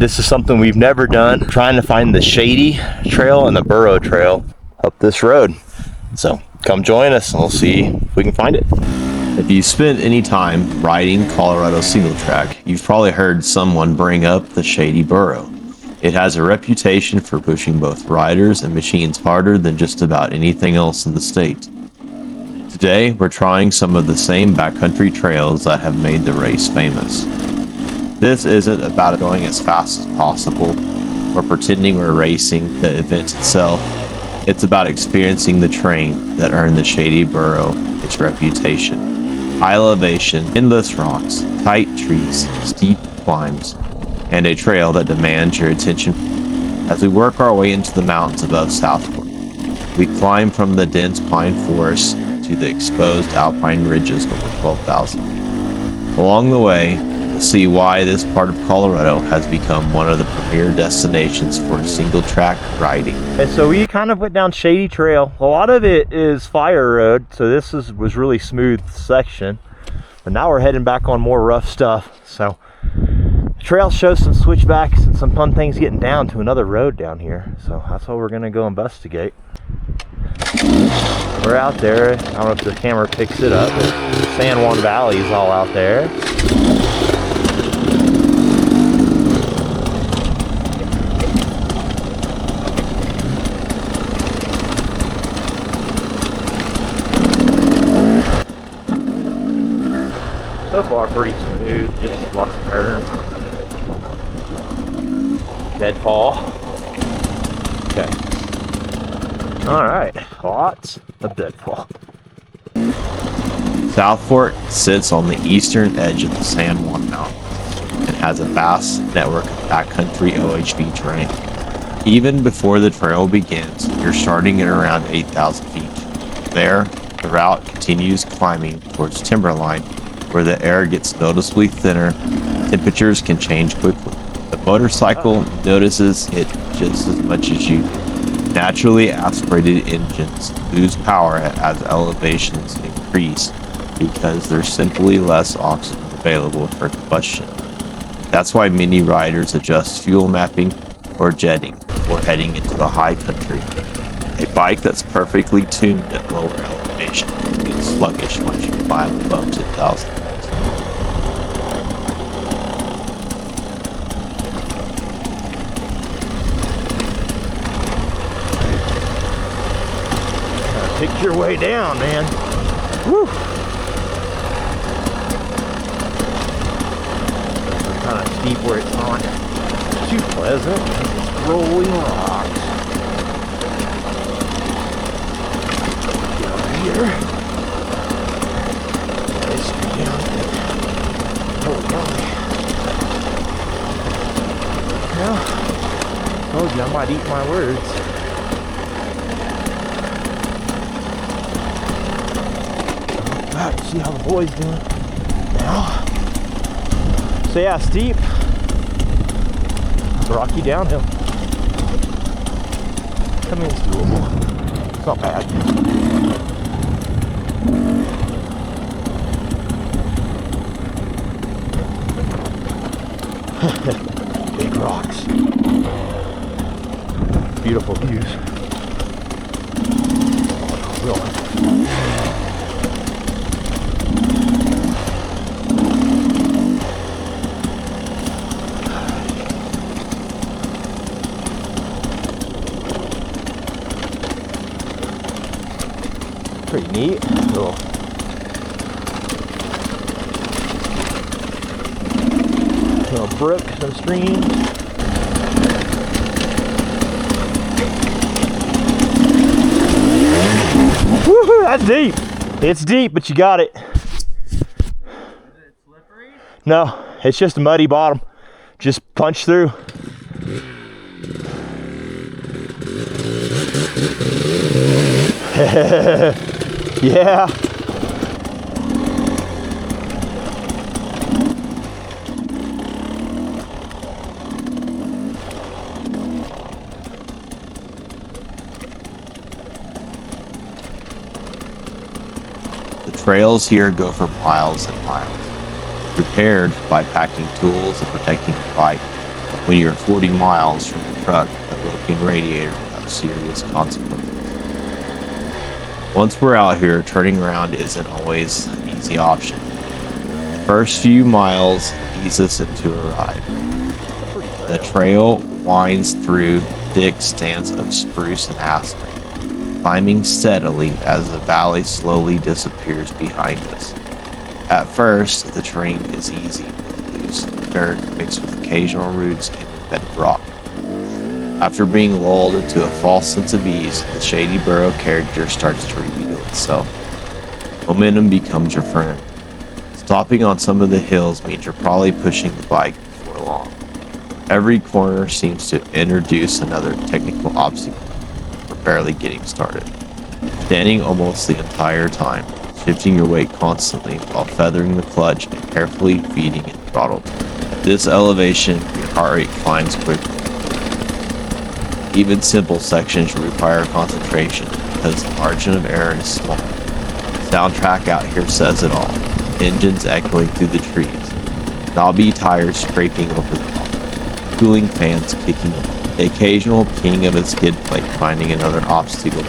This is something we've never done, trying to find the Shady Trail and the Burro Trail up this road. So come join us and we'll see if we can find it. If you spent any time riding Colorado single track, you've probably heard someone bring up the Shady Burro. It has a reputation for pushing both riders and machines harder than just about anything else in the state. Today, we're trying some of the same backcountry trails that have made the race famous. This isn't about going as fast as possible or pretending we're racing the event itself. It's about experiencing the terrain that earned the Shady Burro its reputation. High elevation, endless rocks, tight trees, steep climbs, and a trail that demands your attention. As we work our way into the mountains above Southport, we climb from the dense pine forest to the exposed Alpine ridges over 12,000. Along the way, we'll see why this part of Colorado has become one of the premier destinations for single track riding. And so we kind of went down Shady Trail. A lot of it is fire road, so this was really smooth section. But now we're heading back on more rough stuff. So the trail shows some switchbacks and some fun things getting down to another road down here. So that's what we're gonna go investigate. We're out there. I don't know if the camera picks it up, but San Juan Valley is all out there. So far pretty smooth, just lots of turns. Deadfall. Okay. Alright, lots of deadfall. Southport sits on the eastern edge of the San Juan Mountains and has a vast network of backcountry OHV terrain. Even before the trail begins, you're starting at around 8,000 feet. There, the route continues climbing towards timberline, where the air gets noticeably thinner, temperatures can change quickly. The motorcycle notices it just as much as you. Naturally aspirated engines lose power as elevations increase because there's simply less oxygen available for combustion. That's why many riders adjust fuel mapping or jetting before heading into the high country. A bike that's perfectly tuned at lower elevation gets sluggish once you climb above 10,000. Pick your way down, man. Woo! It's kind of steep where it's not too pleasant. It's rolling rocks. Down here. Nice down. Holy moly. Well, told you I might eat my words. See how the boys doing now. So yeah, steep, rocky downhill. I mean, it's doable. It's not bad. Big rocks. Beautiful views. Really. Pretty neat. Little brook, some streams. Woohoo! That's deep. It's deep, but you got it. Is it slippery? No, it's just a muddy bottom. Just punch through. Yeah. The trails here go for miles and miles, prepared by packing tools and protecting the bike. When you're 40 miles from a truck, a broken radiator will have serious consequences. Once we're out here, turning around isn't always an easy option. The first few miles ease us into a ride. The trail winds through thick stands of spruce and aspen, climbing steadily as the valley slowly disappears behind us. At first, the terrain is easy, loose dirt mixed with occasional roots and embedded rock. After being lulled into a false sense of ease, the Shady Burro character starts to reveal itself. Momentum becomes your friend. Stopping on some of the hills means you're probably pushing the bike before long. Every corner seems to introduce another technical obstacle. We're barely getting started. Standing almost the entire time, shifting your weight constantly while feathering the clutch and carefully feeding it throttle. This elevation, your heart rate climbs quickly. Even simple sections require concentration because the margin of error is small. Soundtrack out here says it all. Engines echoing through the trees. Knobby tires scraping over the top. Cooling fans kicking on. The occasional ping of a skid plate finding another obstacle.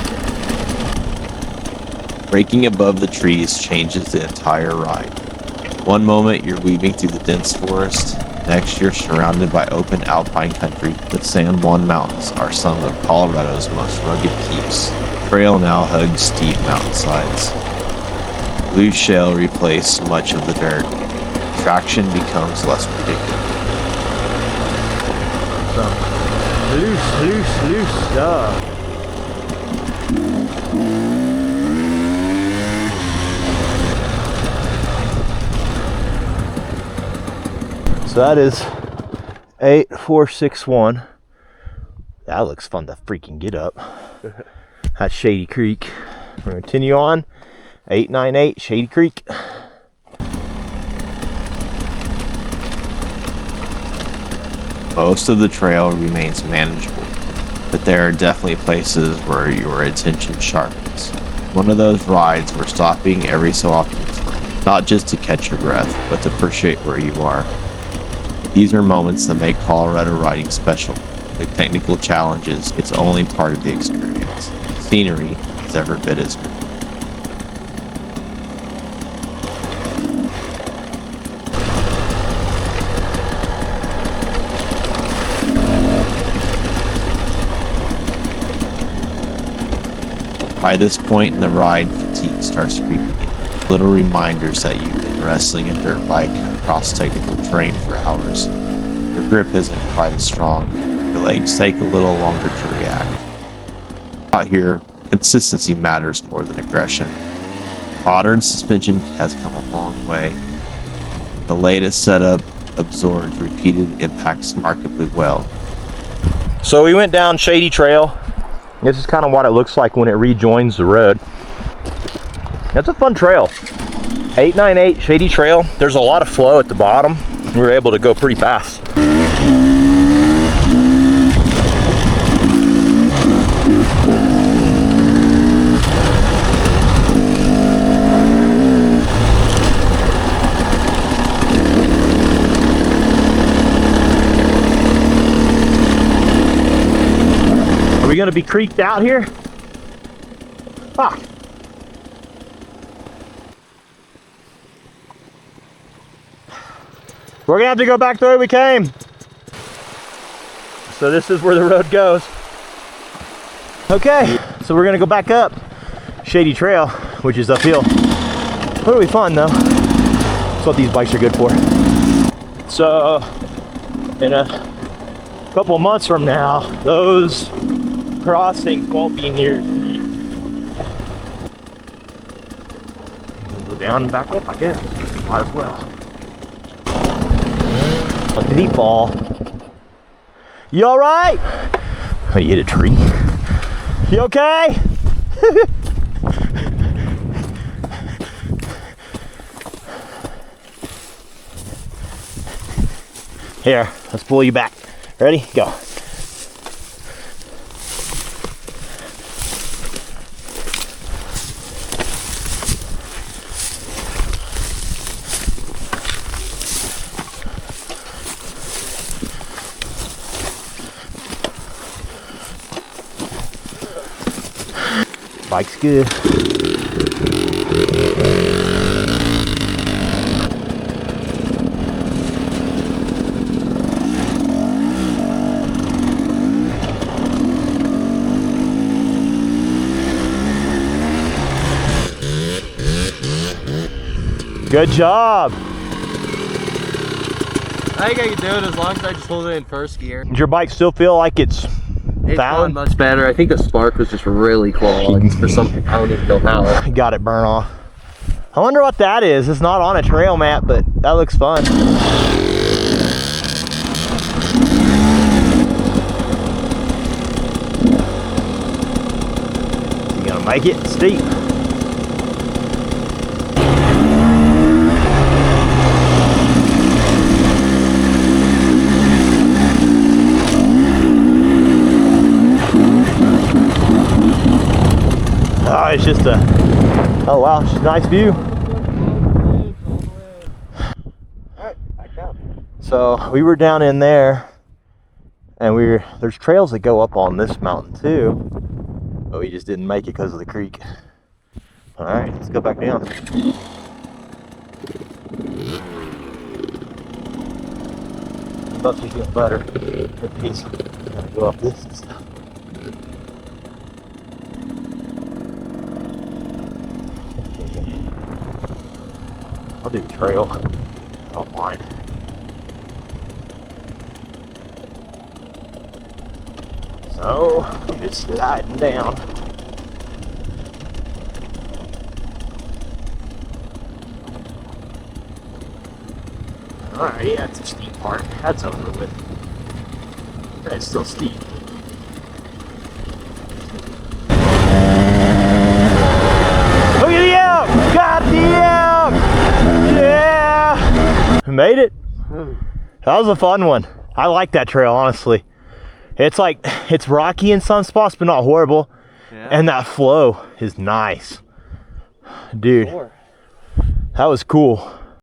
Breaking above the trees changes the entire ride. One moment you're weaving through the dense forest. Next, you're surrounded by open Alpine country. The San Juan Mountains are some of Colorado's most rugged peaks. The trail now hugs steep mountainsides. Loose shale replace much of the dirt. Traction becomes less predictable. Some loose stuff. So that is 8461. That looks fun to freaking get up. That's Shady Creek. We're gonna continue on. 898 Shady Creek. Most of the trail remains manageable, but there are definitely places where your attention sharpens. One of those rides where stopping every so often is fun, not just to catch your breath, but to appreciate where you are. These are moments that make Colorado riding special. The technical challenges, it's only part of the experience. The scenery is every bit as good. By this point in the ride, fatigue starts creeping in. Little reminders that you've been wrestling a dirt bike across technical terrain for hours. Your grip isn't quite as strong. Your legs take a little longer to react. Out here, consistency matters more than aggression. Modern suspension has come a long way. The latest setup absorbs repeated impacts remarkably well. So we went down Shady Trail. This is kind of what it looks like when it rejoins the road. That's a fun trail. 898 Shady Trail. There's a lot of flow at the bottom. We were able to go pretty fast. Are we gonna be creeked out here? Ah. We're gonna have to go back the way we came. So this is where the road goes. Okay, so we're gonna go back up Shady Trail, which is uphill. Really fun though. That's what these bikes are good for. So in a couple of months from now, those crossings won't be near. Go down and back up, I guess. Might as well. Did he fall? You all right? Oh, you hit a tree. You okay? Here, let's pull you back. Ready? Go. Bike's good. Good job. I think I can do it as long as I just hold it in first gear. Does your bike still feel like it's It's valid? gone much better. I think the spark was just really clogged for something I don't even know how. Got it burn off. I wonder what that is. It's not on a trail map, but that looks fun. You gonna make it? It's steep. Oh, it's just a, oh wow, it's a nice view. Alright, back up. So we were down in there, and there's trails that go up on this mountain too, but we just didn't make it because of the creek. All right, let's go back down. About to get better. Good piece. Gotta go up this and stuff. I'll do trail. I don't mind. So, just sliding down. Alright, yeah, it's a steep part. That's over with. That's still steep. Look at the elk! Got the elk! Yeah! We made it. That was a fun one. I like that trail, honestly. It's like, it's rocky in some spots, but not horrible. Yeah. And that flow is nice. Dude, that was cool.